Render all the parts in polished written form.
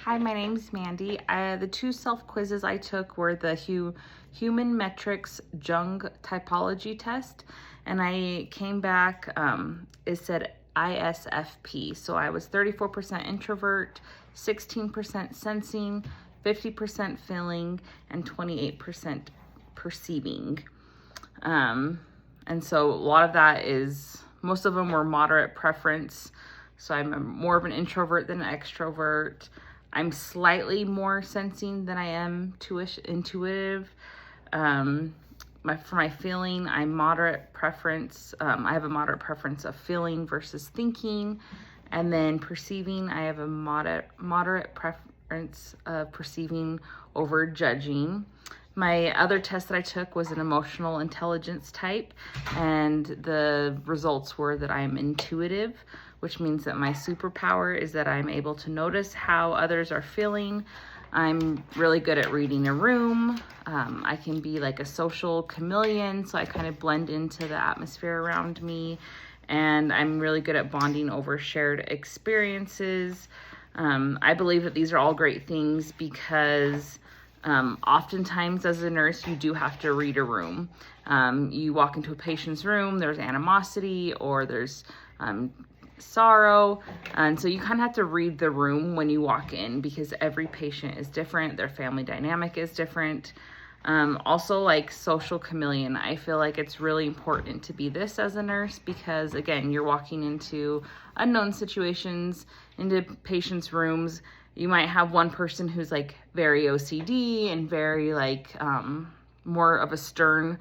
Hi, my name's Mandy. The two self-quizzes I took were the Human Metrics Jung Typology Test, and I came back, it said ISFP. So I was 34% introvert, 16% sensing, 50% feeling, and 28% perceiving. And so a lot of that is, most of them were moderate preference. So I'm more of an introvert than an extrovert. I'm slightly more sensing than I am intuitive. For my feeling, I'm moderate preference. I have a moderate preference of feeling versus thinking. And then perceiving, I have a moderate preference of perceiving over judging. My other test that I took was an emotional intelligence type, and the results were that I'm intuitive, which means that my superpower is that I'm able to notice how others are feeling. I'm really good at reading a room. I can be like a social chameleon, so I kind of blend into the atmosphere around me. And I'm really good at bonding over shared experiences. I believe that these are all great things because oftentimes as a nurse, you do have to read a room. You walk into a patient's room, there's animosity or there's sorrow. And so you kind of have to read the room when you walk in because every patient is different. Their family dynamic is different. Also, like social chameleon, I feel like it's really important to be this as a nurse because, again, you're walking into unknown situations, into patients' rooms. You might have one person who's like very OCD and very like more of a stern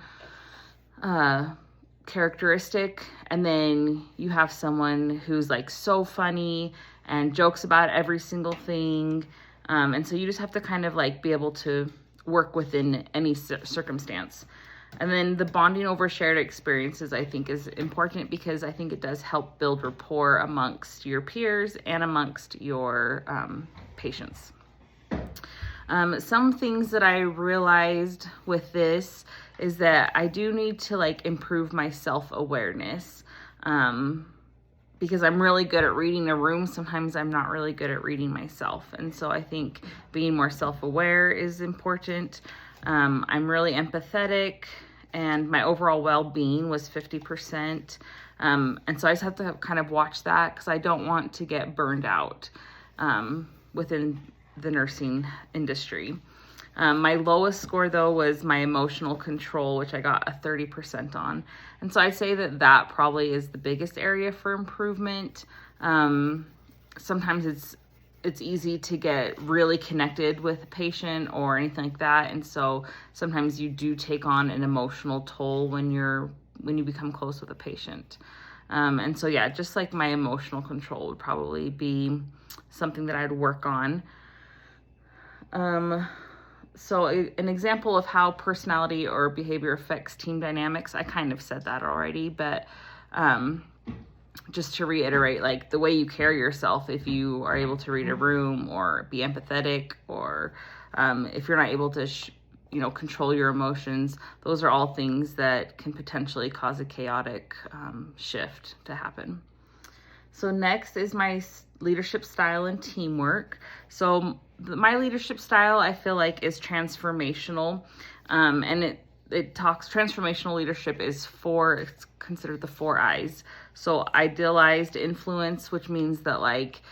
characteristic, and then you have someone who's like so funny and jokes about every single thing, and so you just have to kind of like be able to work within any circumstance. And then the bonding over shared experiences I think is important because I think it does help build rapport amongst your peers and amongst your patients. Some things that I realized with this is that I do need to like improve my self-awareness because I'm really good at reading a room. Sometimes I'm not really good at reading myself. And so I think being more self-aware is important. I'm really empathetic and my overall well-being was 50%. And so I just have to kind of watch that because I don't want to get burned out within the nursing industry. My lowest score though was my emotional control, which I got a 30% on. And so I'd say that probably is the biggest area for improvement. Sometimes it's easy to get really connected with a patient or anything like that. And so sometimes you do take on an emotional toll when you become close with a patient. And so yeah, just like my emotional control would probably be something that I'd work on. So an example of how personality or behavior affects team dynamics, I kind of said that already, but just to reiterate, like the way you carry yourself, if you are able to read a room or be empathetic, or if you're not able to control your emotions, those are all things that can potentially cause a chaotic shift to happen. So next is my leadership style and teamwork. So my leadership style, I feel like, is transformational. And it talks, transformational leadership is it's considered the 4 I's. So idealized influence, which means that like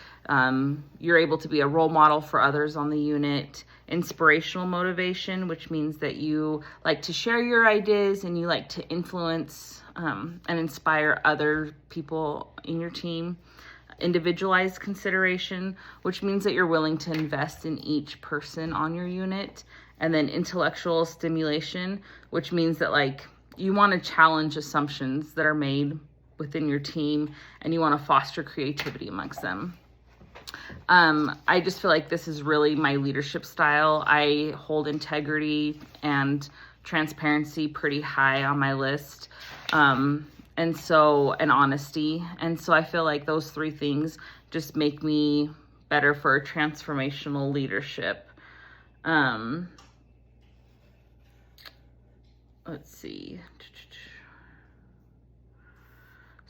you're able to be a role model for others on the unit. Inspirational motivation, which means that you like to share your ideas and you like to influence and inspire other people in your team. Individualized consideration, which means that you're willing to invest in each person on your unit. And then intellectual stimulation, which means that like you want to challenge assumptions that are made within your team and you want to foster creativity amongst them. I just feel like this is really my leadership style. I hold integrity and transparency pretty high on my list. And honesty. And so I feel like those 3 things just make me better for transformational leadership. Let's see.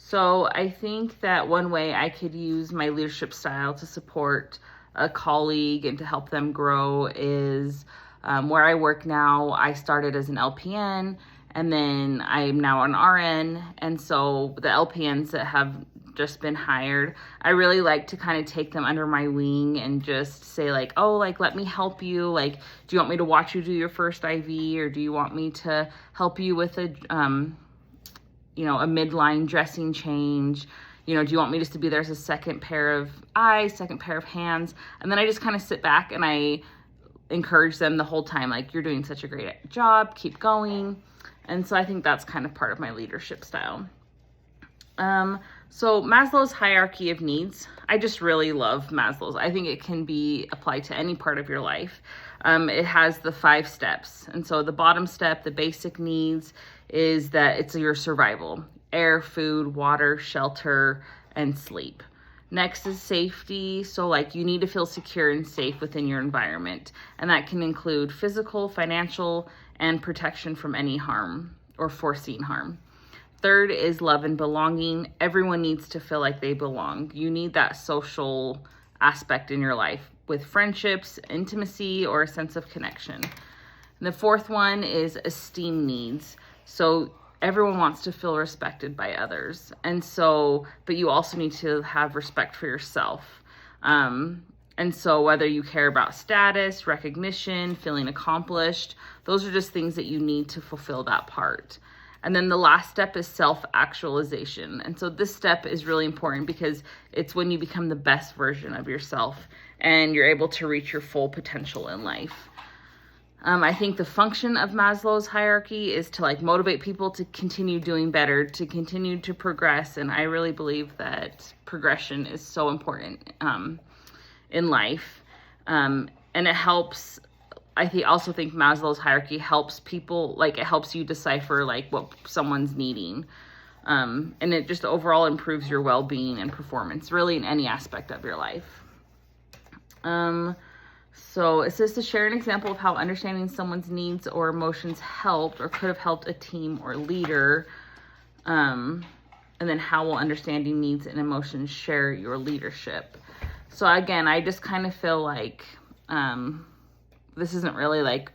So I think that one way I could use my leadership style to support a colleague and to help them grow is where I work now. I started as an LPN, and then I'm now an RN. And so the LPNs that have just been hired, I really like to kind of take them under my wing and just say like, oh, like, let me help you. Like, do you want me to watch you do your first IV, or do you want me to help you with a midline dressing change? Do you want me just to be there as a second pair of eyes, second pair of hands? And then I just kind of sit back and I encourage them the whole time, like, you're doing such a great job, keep going. And so I think that's kind of part of my leadership style. So Maslow's hierarchy of needs, I just really love Maslow's. I think it can be applied to any part of your life. It has the 5 steps. And so the bottom step, the basic needs, is that it's your survival: air, food, water, shelter, and sleep. Next is safety. So like, you need to feel secure and safe within your environment. And that can include physical, financial, and protection from any harm or foreseen harm. Third is love and belonging. Everyone needs to feel like they belong. You need that social aspect in your life with friendships, intimacy, or a sense of connection. And the fourth one is esteem needs. So everyone wants to feel respected by others. And so, but you also need to have respect for yourself. And so whether you care about status, recognition, feeling accomplished, those are just things that you need to fulfill that part. And then the last step is self-actualization. And so this step is really important because it's when you become the best version of yourself and you're able to reach your full potential in life. I think the function of Maslow's hierarchy is to like motivate people to continue doing better, to continue to progress. And I really believe that progression is so important in life. And it helps, I also think Maslow's hierarchy helps people, like it helps you decipher like what someone's needing. And it just overall improves your well-being and performance really in any aspect of your life. So it says to share an example of how understanding someone's needs or emotions helped or could have helped a team or leader. And then how will understanding needs and emotions share your leadership? So again, I just kind of feel like this isn't really like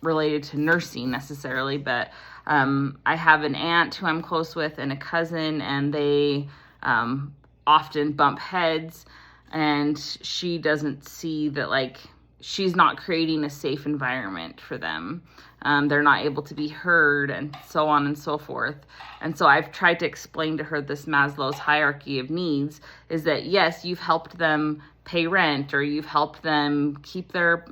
related to nursing necessarily, but I have an aunt who I'm close with and a cousin, and they often bump heads, and she doesn't see that like she's not creating a safe environment for them. They're not able to be heard and so on and so forth. And so I've tried to explain to her this Maslow's hierarchy of needs is that yes, you've helped them pay rent, or you've helped them keep their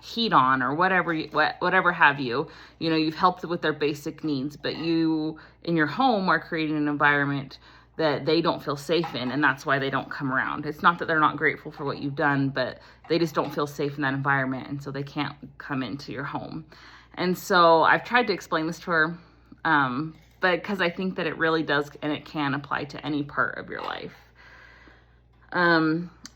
heat on, or whatever have you. You've helped with their basic needs, but you in your home are creating an environment that they don't feel safe in, and that's why they don't come around. It's not that they're not grateful for what you've done, but they just don't feel safe in that environment, and so they can't come into your home. And so I've tried to explain this to her, but because I think that it really does, and it can apply to any part of your life.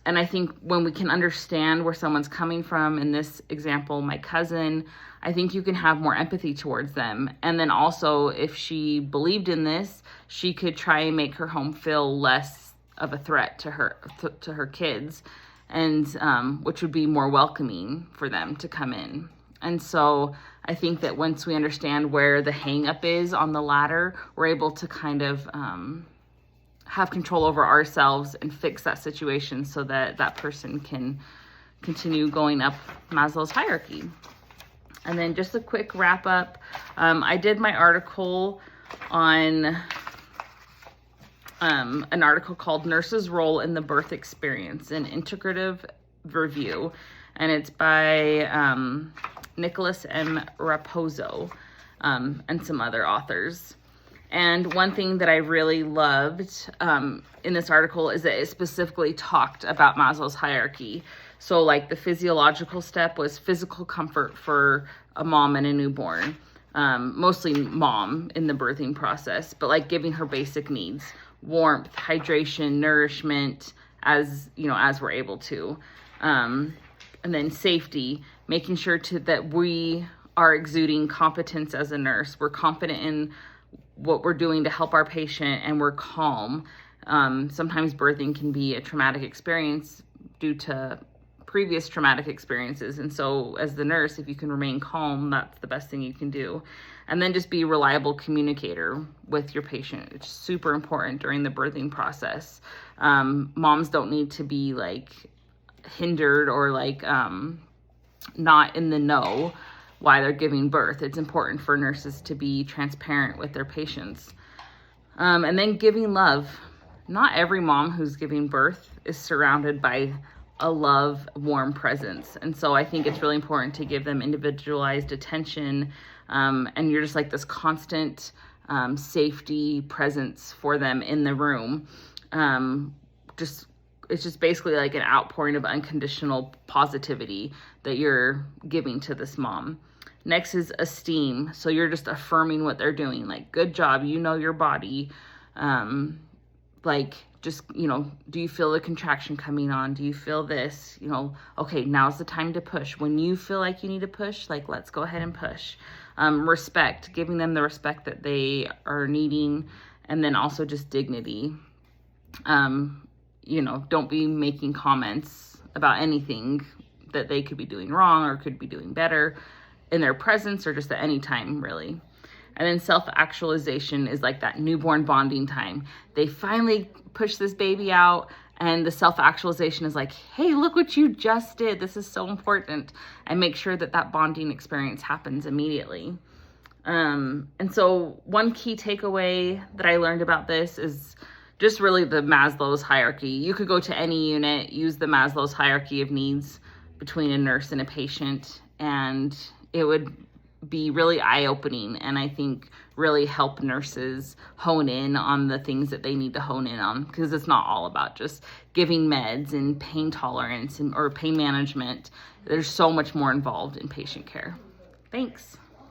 And I think when we can understand where someone's coming from, in this example, my cousin, I think you can have more empathy towards them. And then also, if she believed in this, she could try and make her home feel less of a threat to her kids, and which would be more welcoming for them to come in. And so I think that once we understand where the hang up is on the ladder, we're able to kind of have control over ourselves and fix that situation so that that person can continue going up Maslow's hierarchy. And then just a quick wrap up. I did my article on an article called Nurse's Role in the Birth Experience, an Integrative Review. And it's by Nicholas M. Raposo and some other authors. And one thing that I really loved in this article is that it specifically talked about Maslow's hierarchy. So like the physiological step was physical comfort for a mom and a newborn, mostly mom in the birthing process, but like giving her basic needs, warmth, hydration, nourishment, as we're able to. And then safety, making sure that we are exuding competence as a nurse. We're confident in what we're doing to help our patient, and we're calm. Sometimes birthing can be a traumatic experience, due to previous traumatic experiences. And so as the nurse, if you can remain calm, that's the best thing you can do. And then just be a reliable communicator with your patient. It's super important during the birthing process. Moms don't need to be like hindered or like not in the know why they're giving birth. It's important for nurses to be transparent with their patients. And then giving love. Not every mom who's giving birth is surrounded by a love, warm presence. And so I think it's really important to give them individualized attention. And you're just like this constant safety presence for them in the room. It's just basically like an outpouring of unconditional positivity that you're giving to this mom. Next is esteem. So you're just affirming what they're doing. Like, good job. You know your body. Like, just, you know, do you feel the contraction coming on? Do you feel this? You know, okay, now's the time to push. When you feel like you need to push, like, let's go ahead and push. Respect, giving them the respect that they are needing. And then also just dignity. You know, don't be making comments about anything that they could be doing wrong or could be doing better in their presence or just at any time, really. And then self-actualization is like that newborn bonding time. They finally push this baby out, and the self-actualization is like, hey, look what you just did. This is so important. And make sure that that bonding experience happens immediately. And so one key takeaway that I learned about this is just really the Maslow's hierarchy. You could go to any unit, use the Maslow's hierarchy of needs between a nurse and a patient, and it would be really eye-opening, and I think really help nurses hone in on the things that they need to hone in on, because it's not all about just giving meds and pain tolerance or pain management. There's so much more involved in patient care. Thanks.